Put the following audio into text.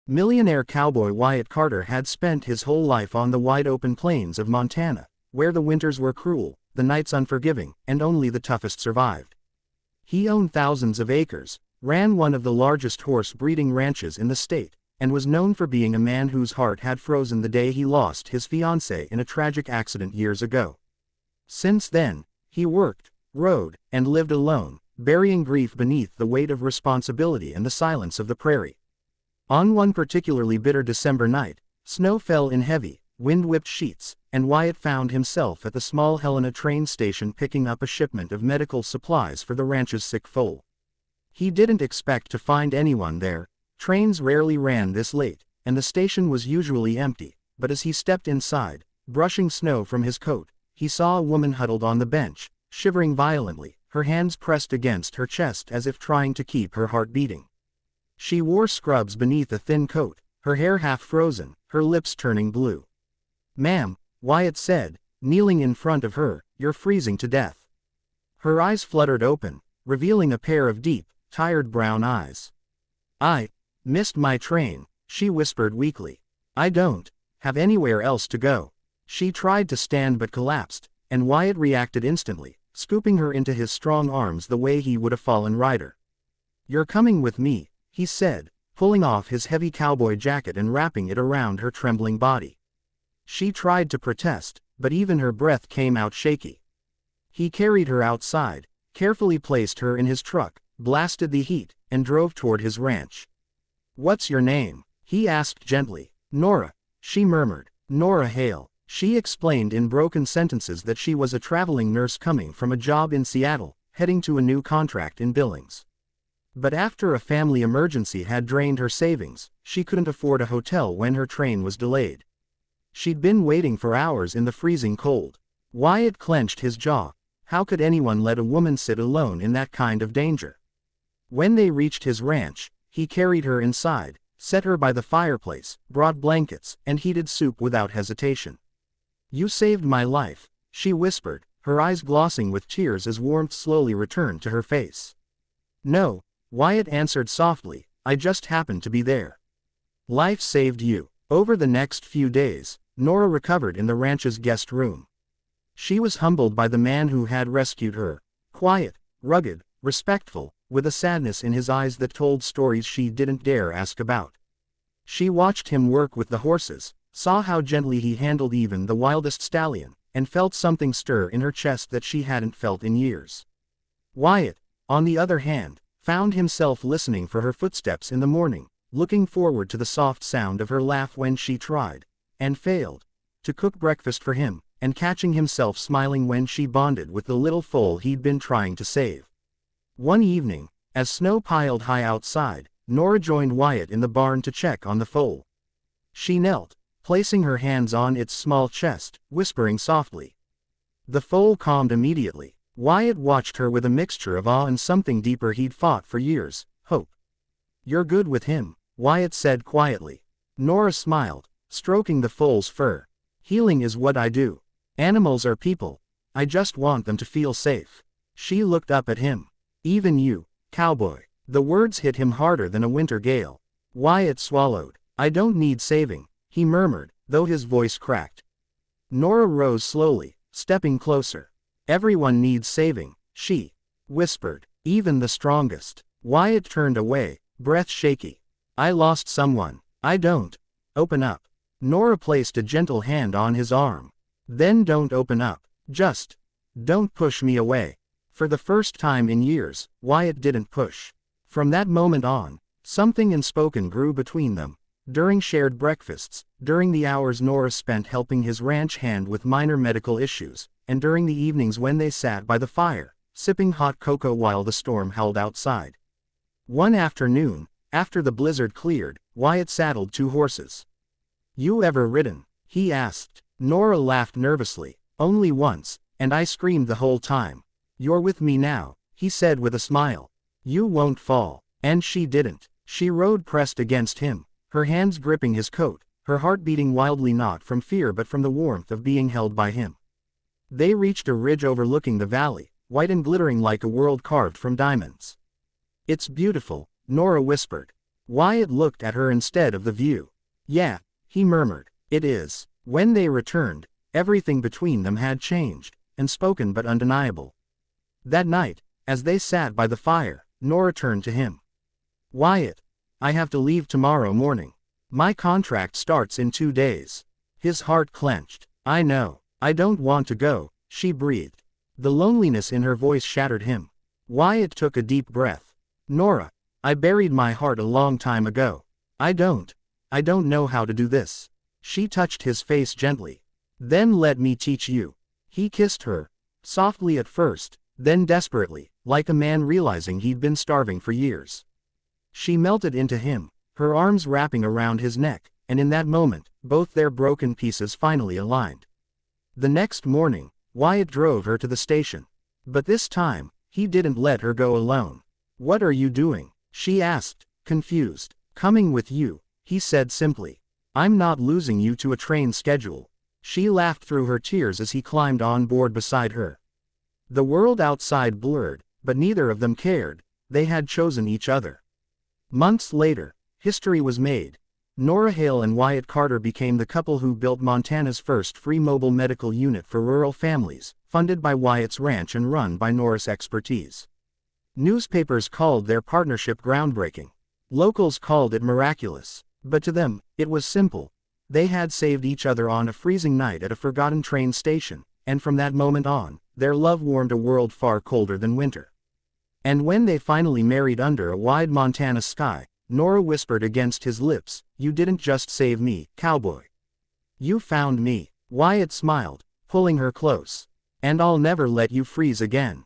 Millionaire cowboy Wyatt Carter had spent his whole life on the wide-open plains of Montana, where the winters were cruel, the nights unforgiving, and only the toughest survived. He owned thousands of acres, ran one of the largest horse breeding ranches in the state, and was known for being a man whose heart had frozen the day he lost his fiancée in a tragic accident years ago. Since then, he worked, rode, and lived alone, burying grief beneath the weight of responsibility and the silence of the prairie. On one particularly bitter December night, snow fell in heavy, wind-whipped sheets, and Wyatt found himself at the small Helena train station picking up a shipment of medical supplies for the ranch's sick foal. He didn't expect to find anyone there. Trains rarely ran this late, and the station was usually empty, but as he stepped inside, brushing snow from his coat, he saw a woman huddled on the bench, shivering violently, her hands pressed against her chest as if trying to keep her heart beating. She wore scrubs beneath a thin coat, her hair half frozen, her lips turning blue. "Ma'am," Wyatt said, kneeling in front of her, "you're freezing to death." Her eyes fluttered open, revealing a pair of deep, tired brown eyes. "I missed my train," she whispered weakly. "I don't have anywhere else to go." She tried to stand but collapsed, and Wyatt reacted instantly, scooping her into his strong arms the way he would a fallen rider. "You're coming with me," he said, pulling off his heavy cowboy jacket and wrapping it around her trembling body. She tried to protest, but even her breath came out shaky. He carried her outside, carefully placed her in his truck, blasted the heat, and drove toward his ranch. "What's your name?" he asked gently. "Nora," she murmured. "Nora Hale." She explained in broken sentences that she was a traveling nurse coming from a job in Seattle, heading to a new contract in Billings. But after a family emergency had drained her savings, she couldn't afford a hotel when her train was delayed. She'd been waiting for hours in the freezing cold. Wyatt clenched his jaw. How could anyone let a woman sit alone in that kind of danger? When they reached his ranch, he carried her inside, set her by the fireplace, brought blankets, and heated soup without hesitation. "You saved my life," she whispered, her eyes glossing with tears as warmth slowly returned to her face. "No," Wyatt answered softly, "I just happened to be there." "Life saved you." Over the next few days, Nora recovered in the ranch's guest room. She was humbled by the man who had rescued her, quiet, rugged, respectful, with a sadness in his eyes that told stories she didn't dare ask about. She watched him work with the horses, saw how gently he handled even the wildest stallion, and felt something stir in her chest that she hadn't felt in years. Wyatt, on the other hand, found himself listening for her footsteps in the morning, looking forward to the soft sound of her laugh when she tried, and failed, to cook breakfast for him, and catching himself smiling when she bonded with the little foal he'd been trying to save. One evening, as snow piled high outside, Nora joined Wyatt in the barn to check on the foal. She knelt, placing her hands on its small chest, whispering softly. The foal calmed immediately. Wyatt watched her with a mixture of awe and something deeper he'd fought for years, hope. "You're good with him," Wyatt said quietly. Nora smiled, stroking the foal's fur. "Healing is what I do. Animals are people. I just want them to feel safe." She looked up at him. "Even you, cowboy." The words hit him harder than a winter gale. Wyatt swallowed. "I don't need saving," he murmured, though his voice cracked. Nora rose slowly, stepping closer. "Everyone needs saving," she whispered. "Even the strongest." Wyatt turned away, breath shaky. "I lost someone. I don't." "Open up." Nora placed a gentle hand on his arm. "Then don't open up. Just don't push me away." For the first time in years, Wyatt didn't push. From that moment on, something unspoken grew between them. During shared breakfasts, during the hours Nora spent helping his ranch hand with minor medical issues, and during the evenings when they sat by the fire, sipping hot cocoa while the storm howled outside. One afternoon, after the blizzard cleared, Wyatt saddled 2 horses. "You ever ridden?" he asked. Nora laughed nervously. "Only once, and I screamed the whole time." "You're with me now," he said with a smile. "You won't fall." And she didn't. She rode pressed against him, her hands gripping his coat, her heart beating wildly not from fear but from the warmth of being held by him. They reached a ridge overlooking the valley, white and glittering like a world carved from diamonds. "It's beautiful," Nora whispered. Wyatt looked at her instead of the view. Yeah, he murmured. It is. When they returned, everything between them had changed, unspoken but undeniable. That night, as they sat by the fire, Nora turned to him. Wyatt, I have to leave tomorrow morning. My contract starts in 2 days. His heart clenched. I know. I don't want to go, she breathed. The loneliness in her voice shattered him. Wyatt took a deep breath. Nora, I buried my heart a long time ago. I don't know how to do this. She touched his face gently. Then let me teach you. He kissed her, softly at first, then desperately, like a man realizing he'd been starving for years. She melted into him, her arms wrapping around his neck, and in that moment, both their broken pieces finally aligned. The next morning, Wyatt drove her to the station. But this time, he didn't let her go alone. What are you doing? She asked, confused. Coming with you, he said simply. I'm not losing you to a train schedule. She laughed through her tears as he climbed on board beside her. The world outside blurred, but neither of them cared. They had chosen each other. Months later, history was made. Nora Hale and Wyatt Carter became the couple who built Montana's first free mobile medical unit for rural families, funded by Wyatt's ranch and run by Nora's expertise. Newspapers called their partnership groundbreaking. Locals called it miraculous. But to them, it was simple. They had saved each other on a freezing night at a forgotten train station, and from that moment on, their love warmed a world far colder than winter. And when they finally married under a wide Montana sky, Nora whispered against his lips, "You didn't just save me, cowboy. You found me." Wyatt smiled, pulling her close. "And I'll never let you freeze again."